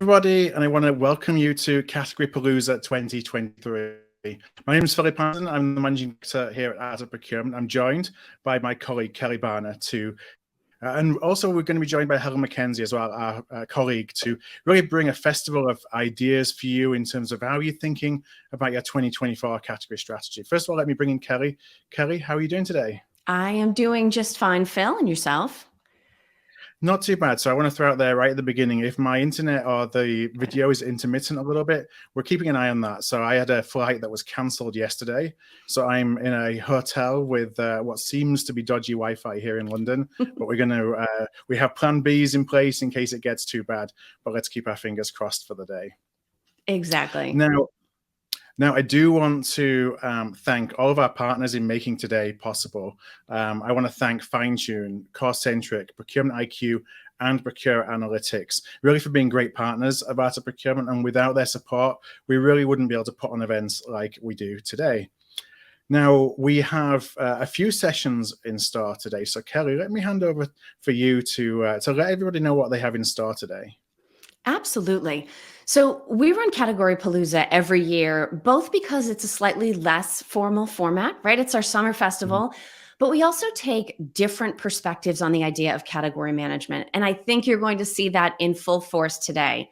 Everybody, and I want to welcome you to Category Palooza 2023. My name is Philip Ideson. I'm the managing director here at Art of Procurement. I'm joined by my colleague Kelly Barner and also we're going to be joined by Helen McKenzie as well, our colleague, to really bring a festival of ideas for you in terms of how you're thinking about your 2024 category strategy. First of all, let me bring in Kelly. Kelly, how are you doing today? I am doing just fine, Phil, and yourself? Not too bad. So I want to throw out there right at the beginning, if my internet or the video is intermittent a little bit, we're keeping an eye on that. So I had a flight that was cancelled yesterday. So I'm in a hotel with what seems to be dodgy Wi-Fi here in London, but we have plan Bs in place in case it gets too bad, but let's keep our fingers crossed for the day. Exactly. Now, I do want to thank all of our partners in making today possible. I want to thank Fine-Tune, Core-Centric, Procurement IQ, and Procure Analytics, really for being great partners of Art of Procurement. And without their support, we really wouldn't be able to put on events like we do today. Now, we have a few sessions in store today. So, Kelly, let me hand over for you to let everybody know what they have in store today. Absolutely. So we run Category Palooza every year, both because it's a slightly less formal format, right? It's our summer festival, but we also take different perspectives on the idea of category management. And I think you're going to see that in full force today.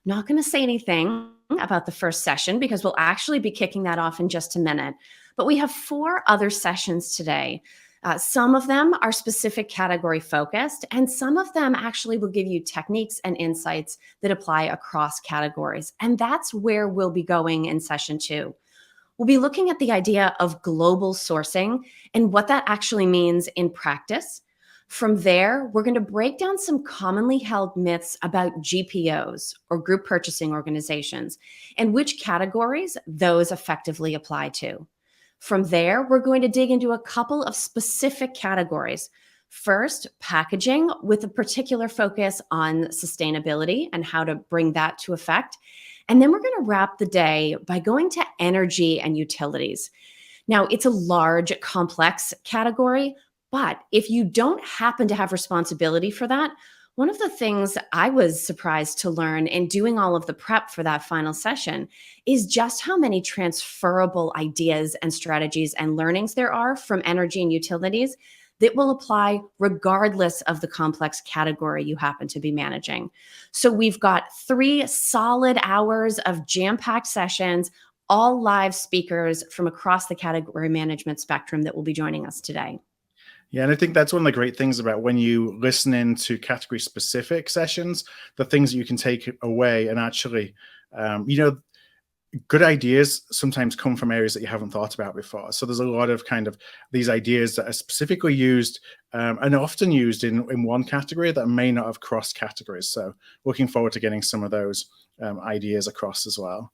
Not going to say anything about the first session because we'll actually be kicking that off in just a minute. But we have 4 other sessions today. Some of them are specific category focused, and some of them actually will give you techniques and insights that apply across categories. And that's where we'll be going in session 2. We'll be looking at the idea of global sourcing and what that actually means in practice. From there, we're going to break down some commonly held myths about GPOs, or group purchasing organizations, and which categories those effectively apply to. From there, we're going to dig into a couple of specific categories. First, packaging, with a particular focus on sustainability and how to bring that to effect. And then we're going to wrap the day by going to energy and utilities. Now, it's a large, complex category, but if you don't happen to have responsibility for that, one of the things I was surprised to learn in doing all of the prep for that final session is just how many transferable ideas and strategies and learnings there are from energy and utilities that will apply regardless of the complex category you happen to be managing. So we've got 3 solid hours of jam-packed sessions, all live speakers from across the category management spectrum that will be joining us today. Yeah, and I think that's one of the great things about when you listen into category-specific sessions, the things that you can take away and actually, good ideas sometimes come from areas that you haven't thought about before. So there's a lot of kind of these ideas that are specifically used and often used in one category that may not have crossed categories. So looking forward to getting some of those ideas across as well.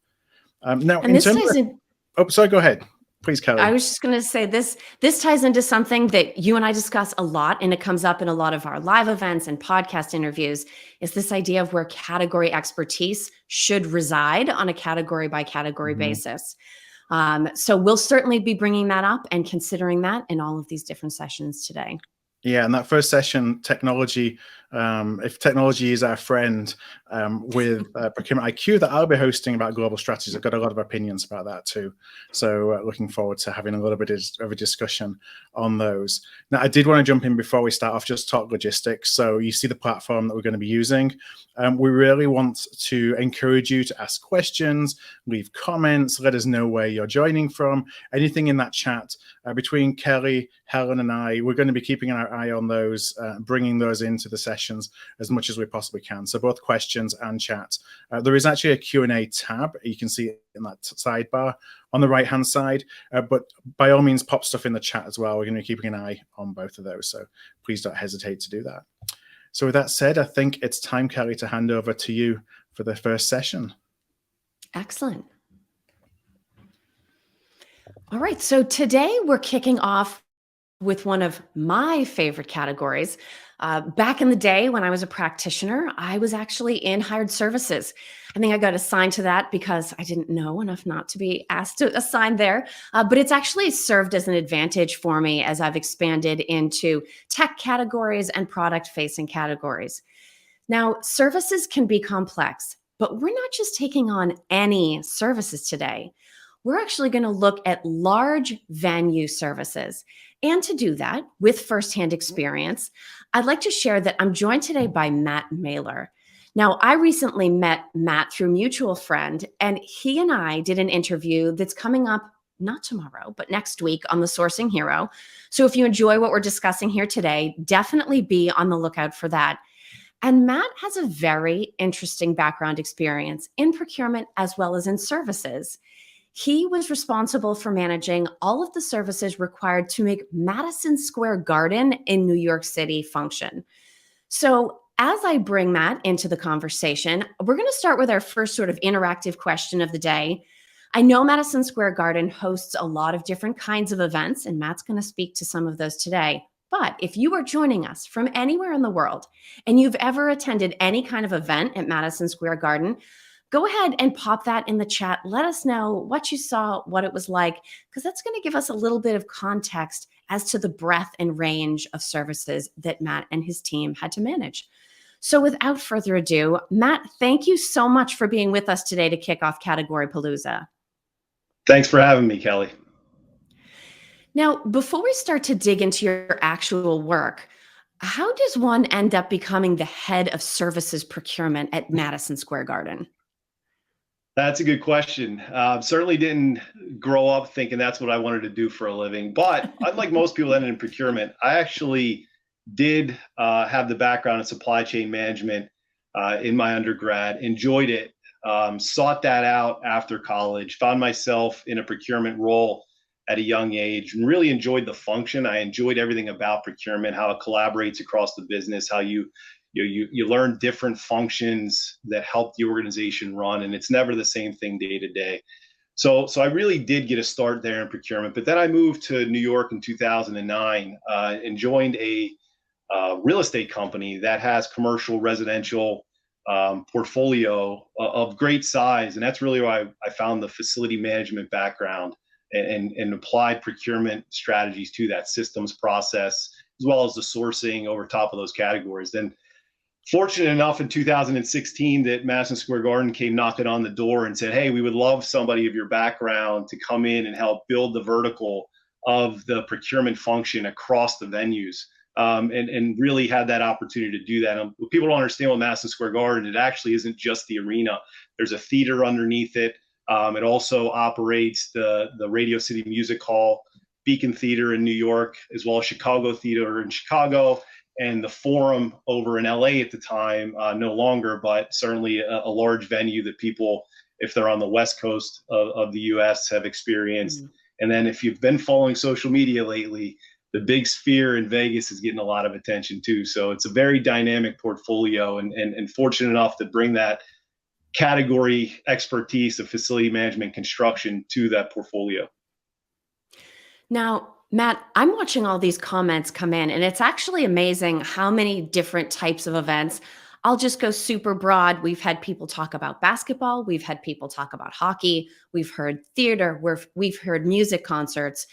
Now, and this ties in. Oh, sorry, go ahead. Please, Kelly. I was just going to say this ties into something that you and I discuss a lot, and it comes up in a lot of our live events and podcast interviews, is this idea of where category expertise should reside on a category by category basis. So we'll certainly be bringing that up and considering that in all of these different sessions today. Yeah, and that first session, technology, if technology is our friend, with Procurement IQ that I'll be hosting about global strategies. I've got a lot of opinions about that too. So looking forward to having a little bit of a discussion on those. Now, I did want to jump in before we start off, just talk logistics. So you see the platform that we're going to be using. We really want to encourage you to ask questions, leave comments, let us know where you're joining from. Anything in that chat between Kelly, Helen, and I, we're going to be keeping our eye on those, bringing those into the sessions as much as we possibly can. So both questions and chat. There is actually a Q&A tab. You can see it in that sidebar on the right-hand side, but by all means, pop stuff in the chat as well. We're going to be keeping an eye on both of those, so please don't hesitate to do that. So with that said, I think it's time, Kelly, to hand over to you for the first session. Excellent. All right, so today we're kicking off with one of my favorite categories. Back in the day when I was a practitioner, I was actually in hired services. I think I got assigned to that because I didn't know enough not to be asked to assign there. But it's actually served as an advantage for me as I've expanded into tech categories and product-facing categories. Now, services can be complex, but we're not just taking on any services today. We're actually going to look at large venue services. And to do that with firsthand experience, I'd like to share that I'm joined today by Matt Mehler. Now, I recently met Matt through a mutual friend, and he and I did an interview that's coming up not tomorrow, but next week on The Sourcing Hero. So if you enjoy what we're discussing here today, definitely be on the lookout for that. And Matt has a very interesting background experience in procurement as well as in services. He was responsible for managing all of the services required to make Madison Square Garden in New York City function. So, as I bring Matt into the conversation, we're going to start with our first sort of interactive question of the day. I know Madison Square Garden hosts a lot of different kinds of events, and Matt's going to speak to some of those today. But if you are joining us from anywhere in the world and you've ever attended any kind of event at Madison Square Garden, go ahead and pop that in the chat. Let us know what you saw, what it was like, because that's going to give us a little bit of context as to the breadth and range of services that Matt and his team had to manage. So without further ado, Matt, thank you so much for being with us today to kick off Category Palooza. Thanks for having me, Kelly. Now, before we start to dig into your actual work, how does one end up becoming the head of services procurement at Madison Square Garden? That's a good question. Certainly didn't grow up thinking that's what I wanted to do for a living. But unlike most people that are in procurement, I actually did have the background in supply chain management in my undergrad, enjoyed it, sought that out after college, found myself in a procurement role at a young age and really enjoyed the function. I enjoyed everything about procurement, how it collaborates across the business, how you learn different functions that help the organization run, and it's never the same thing day to day. So I really did get a start there in procurement, but then I moved to New York in 2009 and joined a real estate company that has commercial residential portfolio of great size, and that's really why I found the facility management background and applied procurement strategies to that systems process, as well as the sourcing over top of those categories. Then fortunate enough in 2016 that Madison Square Garden came knocking on the door and said, hey, we would love somebody of your background to come in and help build the vertical of the procurement function across the venues. And really had that opportunity to do that. People don't understand what Madison Square Garden, it actually isn't just the arena. There's a theater underneath it. It also operates the Radio City Music Hall, Beacon Theater in New York, as well as Chicago Theater in Chicago, and the Forum over in LA at the time, no longer, but certainly a large venue that people, if they're on the West Coast of the US, have experienced. Mm-hmm. And then if you've been following social media lately, the big sphere in Vegas is getting a lot of attention too. So it's a very dynamic portfolio and fortunate enough to bring that category expertise of facility management construction to that portfolio. Now, Matt, I'm watching all these comments come in, and it's actually amazing how many different types of events. I'll just go super broad. We've had people talk about basketball. We've had people talk about hockey. We've heard theater. We've heard music concerts.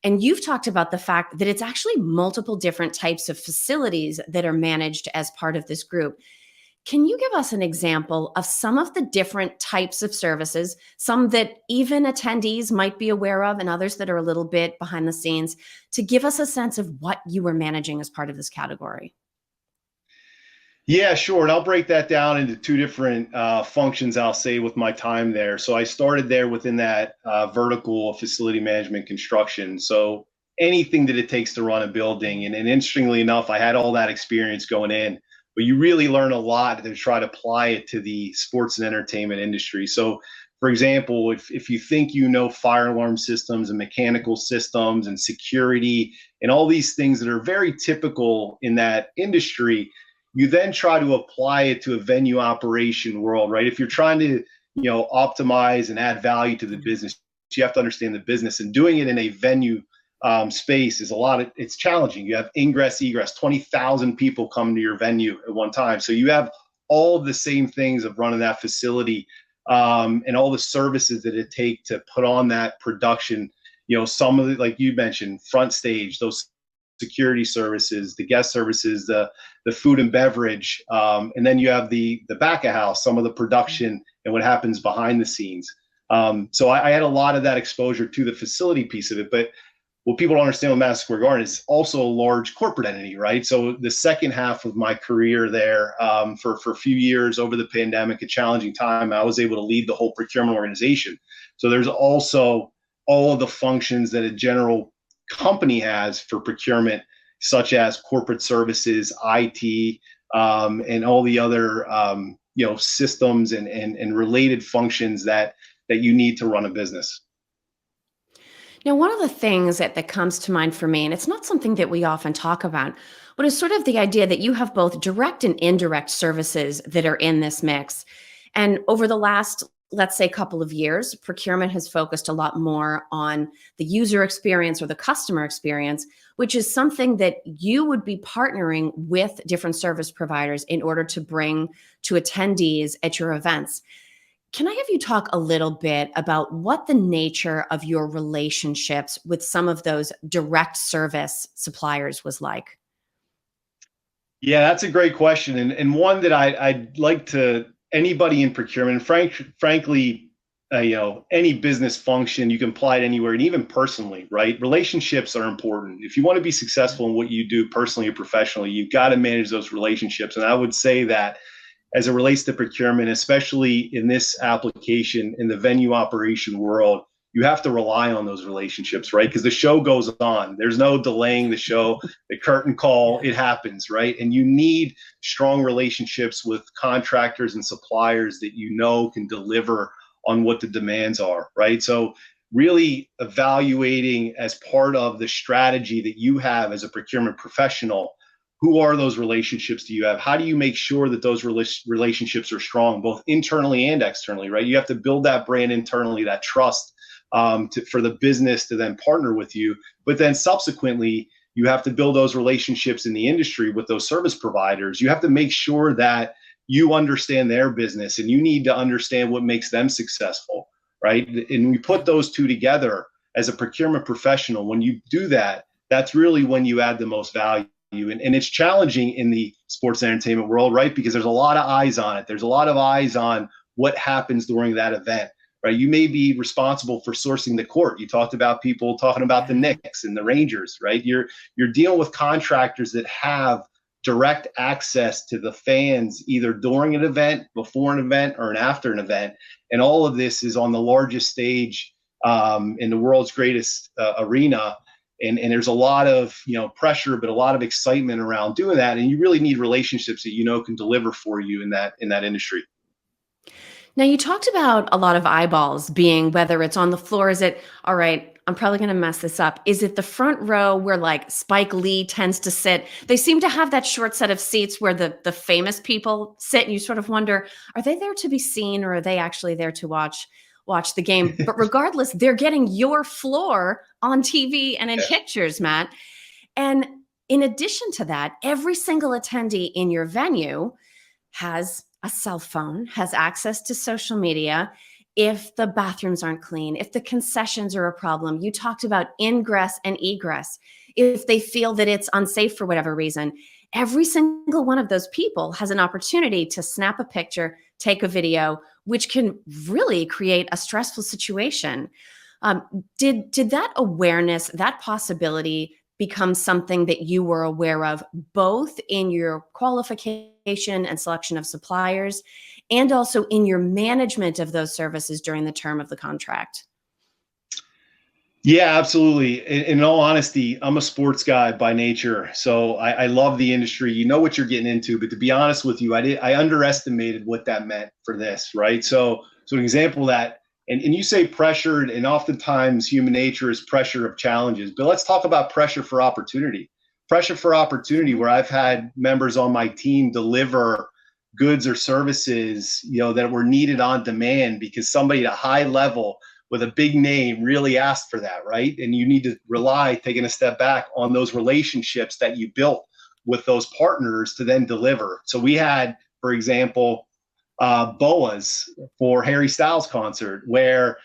And you've talked about the fact that it's actually multiple different types of facilities that are managed as part of this group. Can you give us an example of some of the different types of services, some that even attendees might be aware of and others that are a little bit behind the scenes, to give us a sense of what you were managing as part of this category? Yeah, sure. And I'll break that down into two different functions, I'll say, with my time there. So I started there within that vertical of facility management construction. So anything that it takes to run a building. And interestingly enough, I had all that experience going in. But you really learn a lot to try to apply it to the sports and entertainment industry. So, for example, if you think you know fire alarm systems and mechanical systems and security and all these things that are very typical in that industry, you then try to apply it to a venue operation world, right? If you're trying to, optimize and add value to the business, you have to understand the business, and doing it in a venue space is it's challenging. You have ingress, egress, 20,000 people come to your venue at one time. So you have all of the same things of running that facility and all the services that it takes to put on that production. Some of it, like you mentioned, front stage, those security services, the guest services, the food and beverage, and then you have the back of house, some of the production and what happens behind the scenes. So I had a lot of that exposure to the facility piece of it. But what people don't understand with Madison Square Garden is also a large corporate entity, right? So the second half of my career there, for a few years over the pandemic, a challenging time, I was able to lead the whole procurement organization. So there's also all of the functions that a general company has for procurement, such as corporate services, IT, and all the other systems and related functions that you need to run a business. Now, one of the things that comes to mind for me, and it's not something that we often talk about, but is sort of the idea that you have both direct and indirect services that are in this mix. And over the last, let's say, couple of years, procurement has focused a lot more on the user experience or the customer experience, which is something that you would be partnering with different service providers in order to bring to attendees at your events. Can I have you talk a little bit about what the nature of your relationships with some of those direct service suppliers was like? Yeah, that's a great question, and one that I'd like to anybody in procurement, frankly, any business function, you can apply it anywhere, and even personally, right? Relationships are important. If you want to be successful in what you do personally or professionally, you've got to manage those relationships. And I would say that as it relates to procurement, especially in this application in the venue operation world, you have to rely on those relationships, right? Because the show goes on. There's no delaying the show, the curtain call, it happens, right? And you need strong relationships with contractors and suppliers that you know can deliver on what the demands are, right? So really evaluating as part of the strategy that you have as a procurement professional, who are those relationships do you have? How do you make sure that those relationships are strong, both internally and externally, right? You have to build that brand internally, that trust for the business to then partner with you. But then subsequently, you have to build those relationships in the industry with those service providers. You have to make sure that you understand their business, and you need to understand what makes them successful, right? And we put those two together as a procurement professional. When you do that, that's really when you add the most value. And it's challenging in the sports and entertainment world, right? Because there's a lot of eyes on it. There's a lot of eyes on what happens during that event, right? You may be responsible for sourcing the court. You talked about people talking about the Knicks and the Rangers, right? You're dealing with contractors that have direct access to the fans, either during an event, before an event, or after an event. And all of this is on the largest stage in the world's greatest arena. And there's a lot of pressure, but a lot of excitement around doing that. And you really need relationships that can deliver for you in that industry. Now, you talked about a lot of eyeballs being, whether it's on the floor, is it, all right, I'm probably going to mess this up. Is it the front row where like Spike Lee tends to sit? They seem to have that short set of seats where the famous people sit, and you sort of wonder, are they there to be seen, or are they actually there to watch the game? But regardless, they're getting your floor on TV and in pictures, Matt. And in addition to that, every single attendee in your venue has a cell phone, has access to social media. If the bathrooms aren't clean, if the concessions are a problem, you talked about ingress and egress. If they feel that it's unsafe for whatever reason, every single one of those people has an opportunity to snap a picture, take a video, which can really create a stressful situation. Did that awareness, that possibility become something that you were aware of, both in your qualification and selection of suppliers, and also in your management of those services during the term of the contract? Yeah, absolutely. In all honesty, I'm a sports guy by nature, so I love the industry. You know what you're getting into, but to be honest with you, I underestimated what that meant for this, right? So an example of that, and you say pressured, and oftentimes human nature is pressure of challenges, but let's talk about pressure for opportunity. Pressure for opportunity, where I've had members on my team deliver goods or services, that were needed on demand because somebody at a high level with a big name really asked for that, right? And you need to rely, taking a step back, on those relationships that you built with those partners to then deliver. So we had, for example, BOAs for Harry Styles concert, where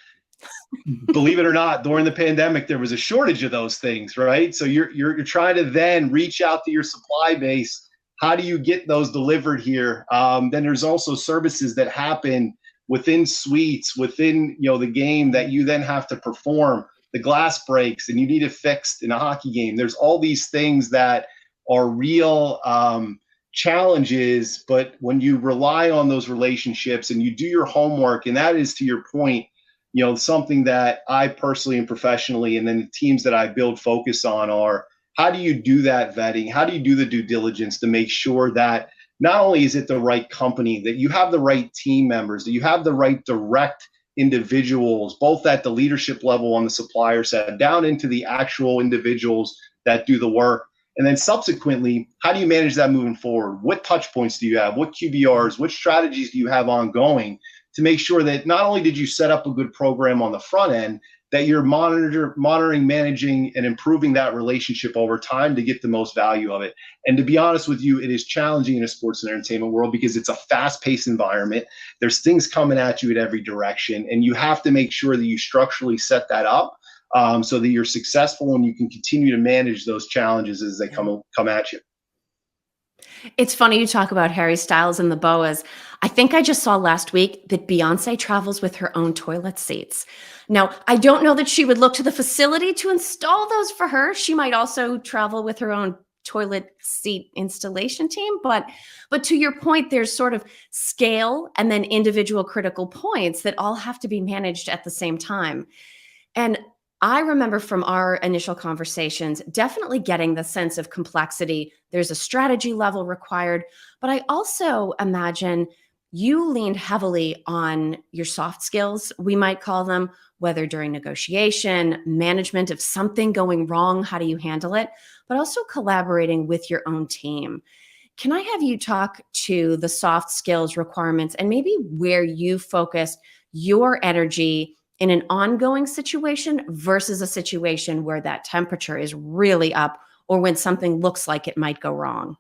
believe it or not, during the pandemic, there was a shortage of those things, right? So you're trying to then reach out to your supply base. How do you get those delivered here? Then there's also services that happen within suites, within the game that you then have to perform. The glass breaks and you need it fixed in a hockey game. There's all these things that are real challenges, but when you rely on those relationships and you do your homework, and that is, to your point, something that I personally and professionally, and then the teams that I build focus on are, how do you do that vetting? How do you do the due diligence to make sure that not only is it the right company, that you have the right team members, that you have the right direct individuals, both at the leadership level on the supplier side, down into the actual individuals that do the work. And then subsequently, how do you manage that moving forward? What touch points do you have? What QBRs? What strategies do you have ongoing to make sure that not only did you set up a good program on the front end, that you're monitoring, managing, and improving that relationship over time to get the most value of it. And to be honest with you, it is challenging in a sports and entertainment world because it's a fast-paced environment. There's things coming at you in every direction, and you have to make sure that you structurally set that up so that you're successful and you can continue to manage those challenges as they come at you. It's funny you talk about Harry Styles and the boas. I think I just saw last week that Beyonce travels with her own toilet seats. Now, I don't know that she would look to the facility to install those for her. She might also travel with her own toilet seat installation team. But to your point, there's sort of scale and then individual critical points that all have to be managed at the same time. And I remember from our initial conversations, definitely getting the sense of complexity. There's a strategy level required, but I also imagine you leaned heavily on your soft skills, we might call them, whether during negotiation, management of something going wrong, how do you handle it, but also collaborating with your own team. Can I have you talk to the soft skills requirements and maybe where you focused your energy in an ongoing situation versus a situation where that temperature is really up or when something looks like it might go wrong?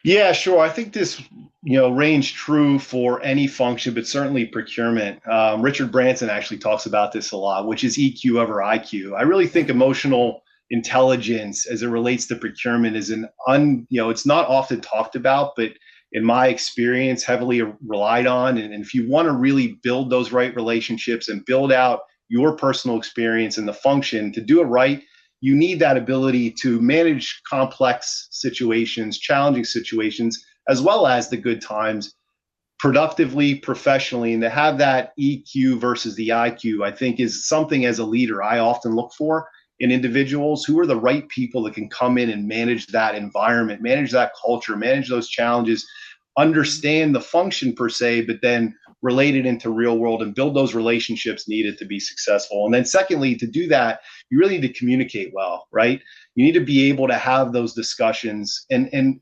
Yeah, sure. I think this, reigns true for any function, but certainly procurement. Richard Branson actually talks about this a lot, which is EQ over IQ. I really think emotional intelligence as it relates to procurement is it's not often talked about, but in my experience, heavily relied on. And if you want to really build those right relationships and build out your personal experience in the function to do it right, you need that ability to manage complex situations, challenging situations, as well as the good times productively, professionally. And to have that EQ versus the IQ, I think is something as a leader I often look for in individuals. Who are the right people that can come in and manage that environment, manage that culture, manage those challenges, understand the function per se, but then relate it into real world and build those relationships needed to be successful. And then secondly, to do that, you really need to communicate well, right? You need to be able to have those discussions, and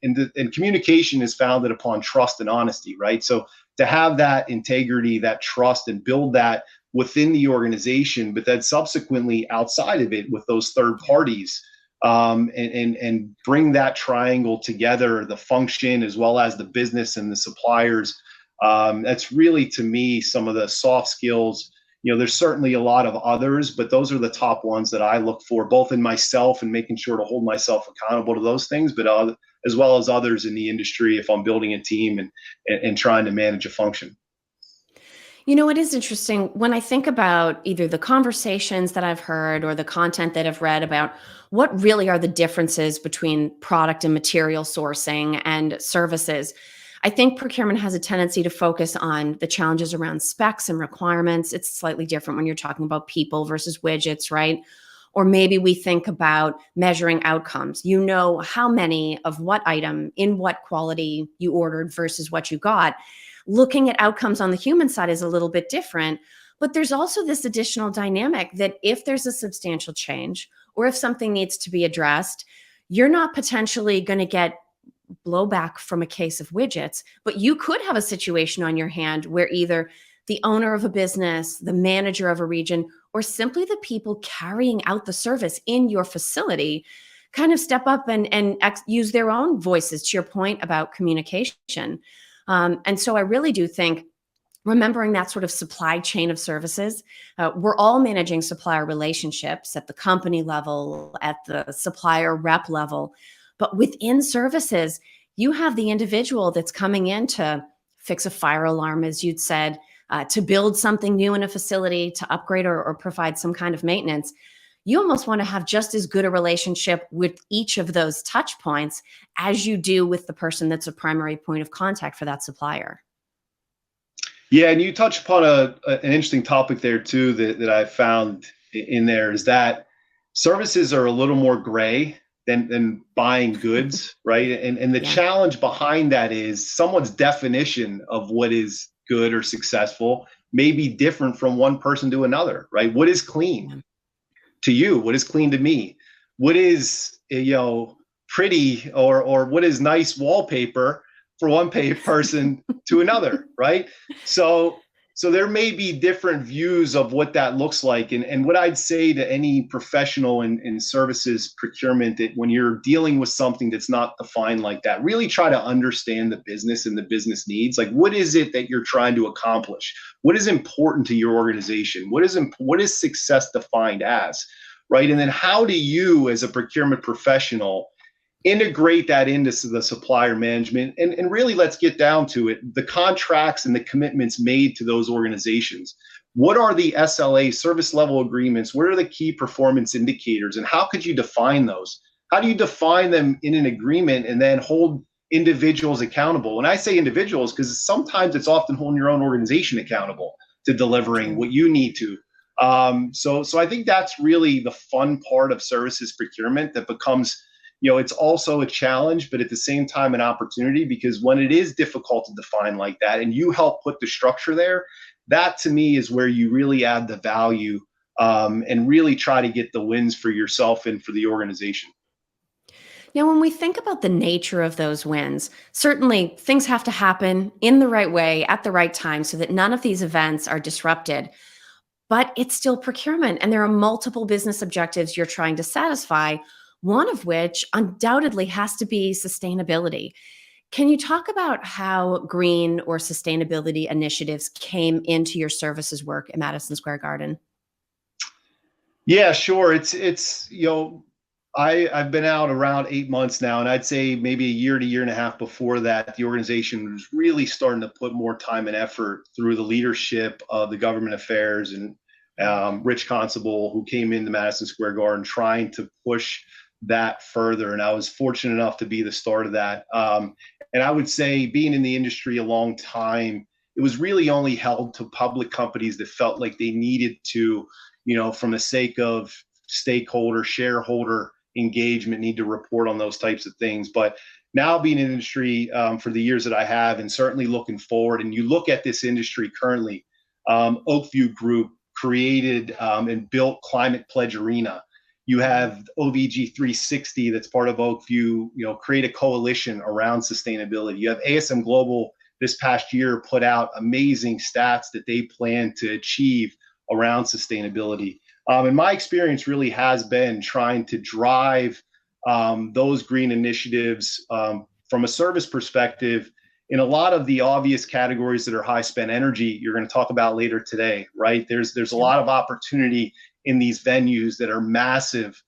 communication is founded upon trust and honesty, right? So to have that integrity, that trust, and build that within the organization, but then subsequently outside of it with those third parties, and bring that triangle together, the function as well as the business and the suppliers. That's really, to me, some of the soft skills. There's certainly a lot of others, but those are the top ones that I look for, both in myself and making sure to hold myself accountable to those things, but as well as others in the industry if I'm building a team and trying to manage a function. It is interesting when I think about either the conversations that I've heard or the content that I've read about what really are the differences between product and material sourcing and services. I think procurement has a tendency to focus on the challenges around specs and requirements. It's slightly different when you're talking about people versus widgets, right? Or maybe we think about measuring outcomes. How many of what item in what quality you ordered versus what you got. Looking at outcomes on the human side is a little bit different, but there's also this additional dynamic that if there's a substantial change or if something needs to be addressed, you're not potentially going to get blowback from a case of widgets, but you could have a situation on your hand where either the owner of a business, the manager of a region, or simply the people carrying out the service in your facility kind of step up and use their own voices, to your point about communication. And so I really do think remembering that sort of supply chain of services. We're all managing supplier relationships at the company level, at the supplier rep level. But within services, you have the individual that's coming in to fix a fire alarm, as you'd said, to build something new in a facility, to upgrade or provide some kind of maintenance. You almost want to have just as good a relationship with each of those touch points as you do with the person that's a primary point of contact for that supplier. Yeah, and you touched upon an interesting topic there too that I found in there is that services are a little more gray than buying goods, right? And the challenge behind that is someone's definition of what is good or successful may be different from one person to another, right? What is clean to you? What is clean to me? What is, pretty or what is nice wallpaper for one person to another, right? So there may be different views of what that looks like. And what I'd say to any professional in services procurement, that when you're dealing with something that's not defined like that, really try to understand the business and the business needs. Like, what is it that you're trying to accomplish? What is important to your organization? What is success defined as, right? And then how do you, as a procurement professional, integrate that into the supplier management? And really, let's get down to it, the contracts and the commitments made to those organizations. What are the SLA, service level agreements? What are the key performance indicators, and how could you define those? How do you define them in an agreement and then hold individuals accountable? And I say individuals because sometimes it's often holding your own organization accountable to delivering what you need to. So I think that's really the fun part of services procurement that becomes, it's also a challenge, but at the same time, an opportunity, because when it is difficult to define like that and you help put the structure there, that to me is where you really add the value and really try to get the wins for yourself and for the organization. Now, when we think about the nature of those wins, certainly things have to happen in the right way at the right time so that none of these events are disrupted. But it's still procurement, and there are multiple business objectives you're trying to satisfy, one of which undoubtedly has to be sustainability. Can you talk about how green or sustainability initiatives came into your services work at Madison Square Garden? Yeah, sure. I've been out around 8 months now, and I'd say maybe a year to year and a half before that, the organization was really starting to put more time and effort through the leadership of the government affairs and Rich Constable, who came into Madison Square Garden trying to push that further. And I was fortunate enough to be the start of that. And I would say, being in the industry a long time, it was really only held to public companies that felt like they needed to, from the sake of stakeholder, shareholder engagement, need to report on those types of things. But now, being in industry for the years that I have, and certainly looking forward, and you look at this industry currently, Oakview Group created and built Climate Pledge Arena. You have OVG 360 that's part of Oakview, create a coalition around sustainability. You have ASM Global this past year put out amazing stats that they plan to achieve around sustainability. And my experience really has been trying to drive those green initiatives from a service perspective in a lot of the obvious categories that are high spend energy you're going to talk about later today, right? There's a lot of opportunity in these venues that are massive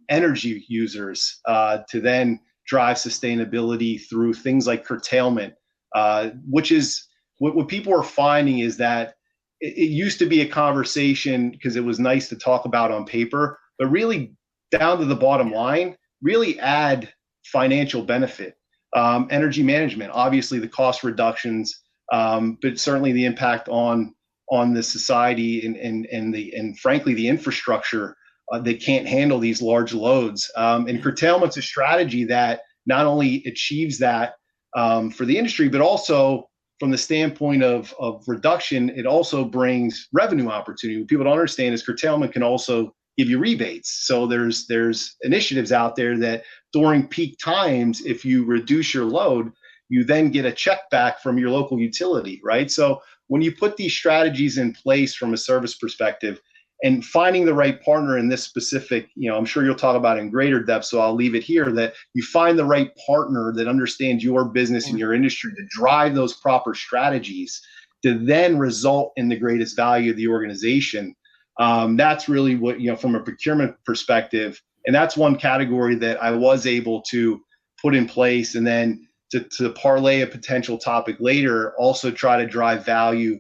energy users to then drive sustainability through things like curtailment, which is what people are finding is that it used to be a conversation because it was nice to talk about on paper, but really down to the bottom line, really add financial benefit. Energy management, obviously the cost reductions, but certainly the impact on the society and frankly the infrastructure that can't handle these large loads. And curtailment's a strategy that not only achieves that for the industry, but also from the standpoint of reduction, it also brings revenue opportunity. What people don't understand is curtailment can also give you rebates. So there's initiatives out there that during peak times, if you reduce your load, you then get a check back from your local utility, right? So when you put these strategies in place from a service perspective and finding the right partner in this specific, I'm sure you'll talk about in greater depth, so I'll leave it here, that you find the right partner that understands your business and your industry to drive those proper strategies. to then result in the greatest value of the organization. That's really what, from a procurement perspective. And that's one category that I was able to put in place. And then to parlay a potential topic later, also try to drive value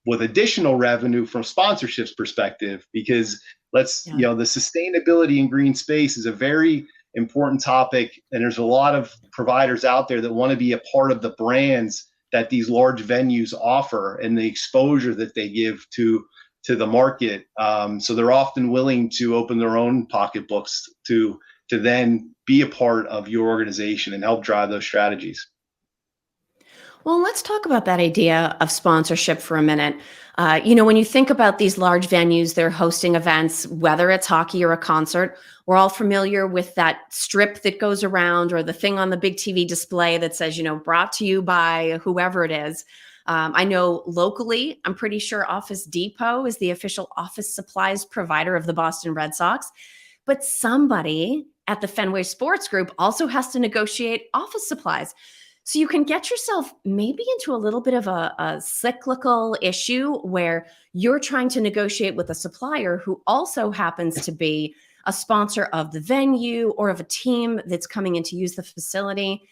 with additional revenue from sponsorships perspective, because the sustainability in green space is a very important topic. And there's a lot of providers out there that want to be a part of the brands that these large venues offer and the exposure that they give to the market. So they're often willing to open their own pocketbooks to then be a part of your organization and help drive those strategies. Well, let's talk about that idea of sponsorship for a minute. When you think about these large venues, they're hosting events, whether it's hockey or a concert, we're all familiar with that strip that goes around or the thing on the big TV display that says, brought to you by whoever it is. I know locally, I'm pretty sure Office Depot is the official office supplies provider of the Boston Red Sox, but somebody at the Fenway Sports Group also has to negotiate office supplies. So you can get yourself maybe into a little bit of a cyclical issue where you're trying to negotiate with a supplier who also happens to be a sponsor of the venue or of a team that's coming in to use the facility.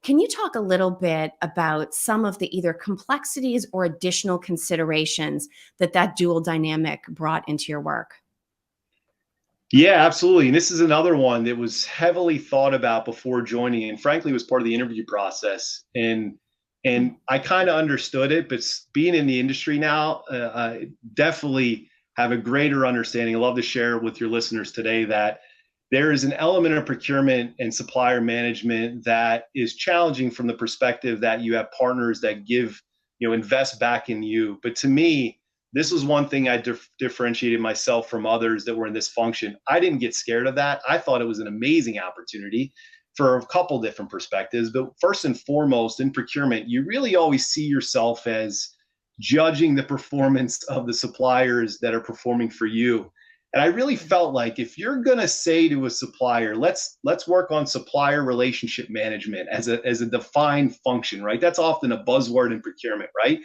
Can you talk a little bit about some of the either complexities or additional considerations that dual dynamic brought into your work? Yeah, absolutely. And this is another one that was heavily thought about before joining, and frankly was part of the interview process. And I kind of understood it, but being in the industry now, I definitely have a greater understanding. I love to share with your listeners today that there is an element of procurement and supplier management that is challenging from the perspective that you have partners that invest back in you. But to me, this was one thing I differentiated myself from others that were in this function. I didn't get scared of that. I thought it was an amazing opportunity for a couple different perspectives. But first and foremost, in procurement, you really always see yourself as judging the performance of the suppliers that are performing for you. And I really felt like if you're going to say to a supplier, let's work on supplier relationship management as a defined function, right? That's often a buzzword in procurement, right?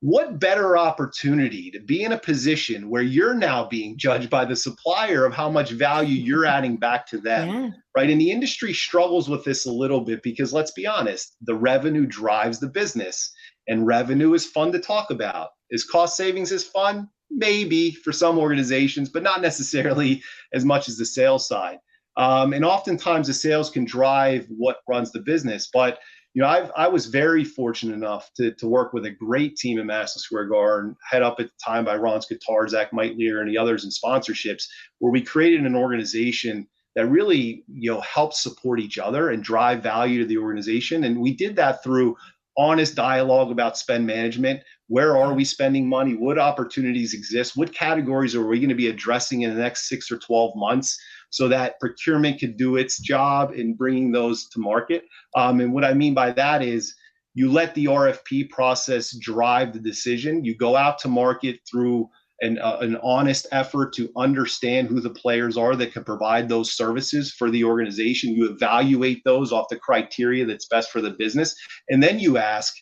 What better opportunity to be in a position where you're now being judged by the supplier of how much value you're adding back to them, right? And the industry struggles with this a little bit because, let's be honest, the revenue drives the business, and revenue is fun to talk about. Is cost savings is fun? Maybe for some organizations, but not necessarily as much as the sales side. And oftentimes the sales can drive what runs the business. But I was very fortunate enough to work with a great team in Madison Square Garden, head up at the time by Ron Skatar, Zach Meitlier, and the others in sponsorships, where we created an organization that really helps support each other and drive value to the organization. And we did that through honest dialogue about spend management. Where are we spending money? What opportunities exist? What categories are we going to be addressing in the next 6 or 12 months so that procurement could do its job in bringing those to market? And what I mean by that is you let the RFP process drive the decision. You go out to market through an honest effort to understand who the players are that can provide those services for the organization. You evaluate those off the criteria that's best for the business. And then you ask,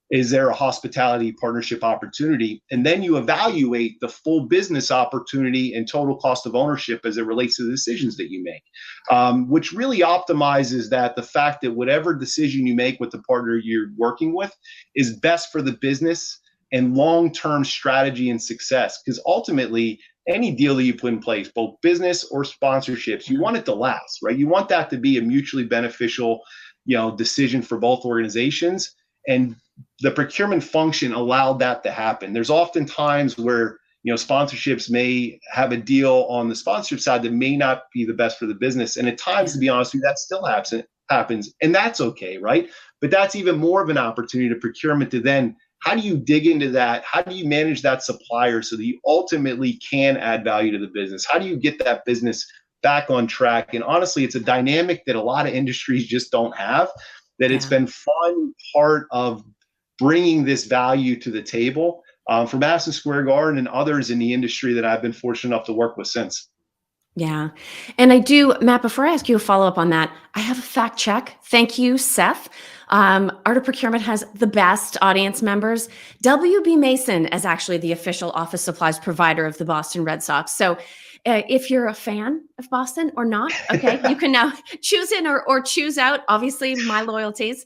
is there a hospitality partnership opportunity? And then you evaluate the full business opportunity and total cost of ownership as it relates to the decisions that you make, which really optimizes the fact that whatever decision you make with the partner you're working with is best for the business and long-term strategy and success. Because ultimately, any deal that you put in place, both business or sponsorships, you want it to last, right? You want that to be a mutually beneficial, decision for both organizations. And the procurement function allowed that to happen. There's often times where sponsorships may have a deal on the sponsorship side that may not be the best for the business. And at times, to be honest with you, that still happens. And that's okay, right? But that's even more of an opportunity to procurement to then, how do you dig into that? How do you manage that supplier so that you ultimately can add value to the business? How do you get that business back on track? And honestly, it's a dynamic that a lot of industries just don't have, that it's been fun part of bringing this value to the table for Madison Square Garden and others in the industry that I've been fortunate enough to work with since. Yeah. And I do, Matt, before I ask you a follow-up on that, I have a fact check. Thank you, Seth. Art of Procurement has the best audience members. WB Mason is actually the official office supplies provider of the Boston Red Sox. So if you're a fan of Boston or not, okay, you can now choose in or choose out, obviously, my loyalties.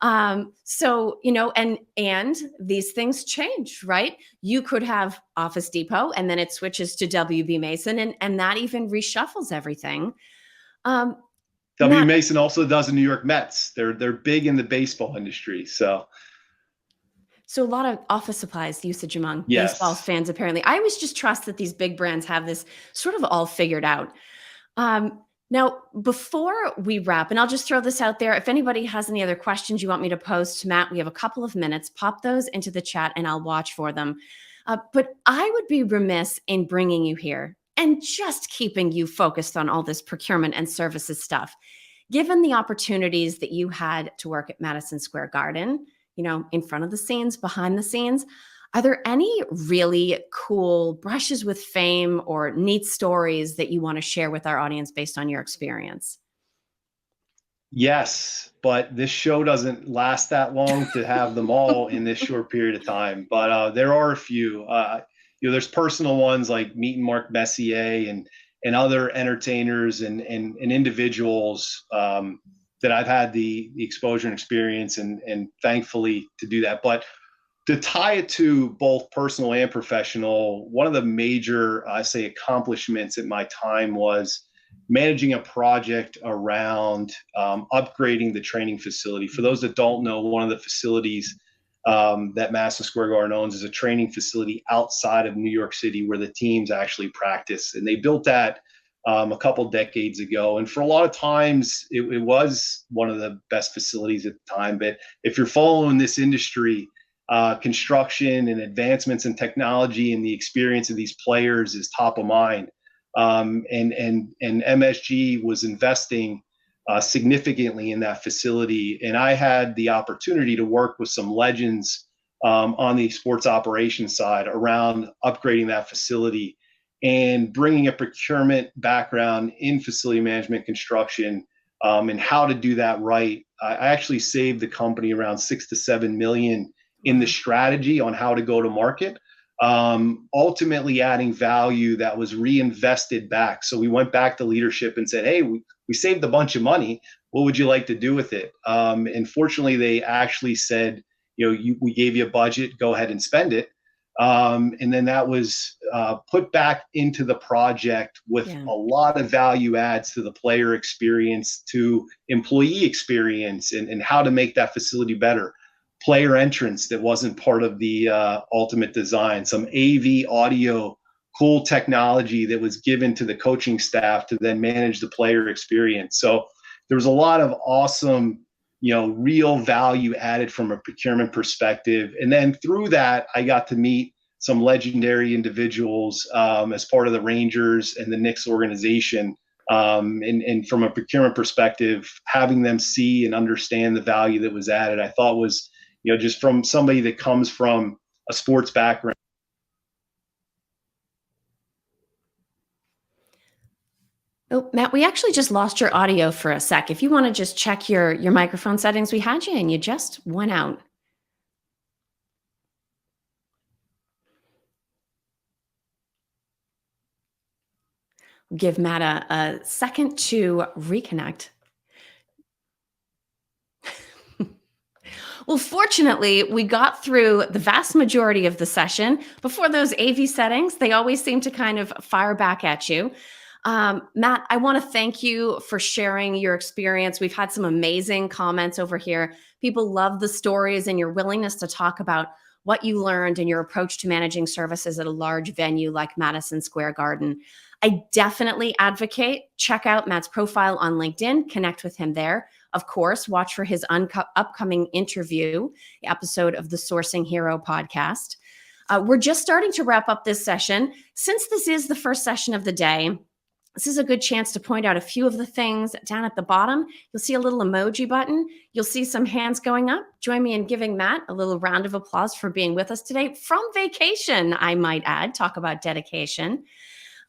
So, and these things change, right? You could have Office Depot and then it switches to WB Mason and that even reshuffles everything. W. Mason also does the New York Mets. They're big in the baseball industry. So a lot of office supplies usage among yes. baseball fans, apparently. I always just trust that these big brands have this sort of all figured out. Now, before we wrap, and I'll just throw this out there, if anybody has any other questions you want me to pose to Matt, we have a couple of minutes. Pop those into the chat and I'll watch for them. But I would be remiss in bringing you here and just keeping you focused on all this procurement and services stuff. Given the opportunities that you had to work at Madison Square Garden, in front of the scenes, behind the scenes, are there any really cool brushes with fame or neat stories that you want to share with our audience based on your experience? Yes, but this show doesn't last that long to have them all in this short period of time. But there are a few. There's personal ones like meeting Mark Messier and other entertainers and individuals that I've had the exposure and experience and thankfully to do that. But to tie it to both personal and professional, one of the major, I say, accomplishments at my time was managing a project around upgrading the training facility. For those that don't know, one of the facilities that Madison Square Garden owns is a training facility outside of New York City where the teams actually practice. And they built that a couple decades ago. And for a lot of times, it was one of the best facilities at the time. But if you're following this industry, construction and advancements in technology and the experience of these players is top of mind. And MSG was investing significantly in that facility. And I had the opportunity to work with some legends on the sports operations side around upgrading that facility and bringing a procurement background in facility management construction and how to do that right. I actually saved the company around $6 to $7 million in the strategy on how to go to market, ultimately adding value that was reinvested back. So we went back to leadership and said, hey, we saved a bunch of money. What would you like to do with it? And fortunately, they actually said, we gave you a budget, go ahead and spend it. And then that was put back into the project with a lot of value adds to the player experience, to employee experience, and how to make that facility better. Player entrance that wasn't part of the ultimate design, some AV audio, cool technology that was given to the coaching staff to then manage the player experience. So there was a lot of awesome, real value added from a procurement perspective. And then through that, I got to meet some legendary individuals as part of the Rangers and the Knicks organization. And from a procurement perspective, having them see and understand the value that was added, I thought was, just from somebody that comes from a sports background. Oh, Matt, we actually just lost your audio for a sec. If you want to just check your microphone settings, we had you and you just went out. Give Matt a second to reconnect. Well, fortunately, we got through the vast majority of the session. Before those AV settings, they always seem to kind of fire back at you. Matt, I want to thank you for sharing your experience. We've had some amazing comments over here. People love the stories and your willingness to talk about what you learned and your approach to managing services at a large venue like Madison Square Garden. I definitely advocate check out Matt's profile on LinkedIn, connect with him there. Of course, watch for his upcoming interview, episode of the Sourcing Hero podcast. We're just starting to wrap up this session. Since this is the first session of the day, this is a good chance to point out a few of the things down at the bottom. You'll see a little emoji button. You'll see some hands going up. Join me in giving Matt a little round of applause for being with us today from vacation, I might add. Talk about dedication.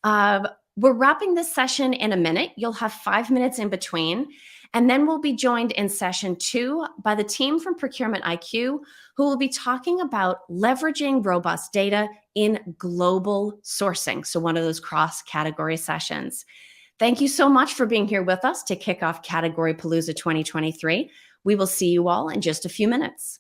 We're wrapping this session in a minute. You'll have 5 minutes in between. And then we'll be joined in session 2 by the team from Procurement IQ, who will be talking about leveraging robust data in global sourcing. So one of those cross-category sessions. Thank you so much for being here with us to kick off Category Palooza 2023. We will see you all in just a few minutes.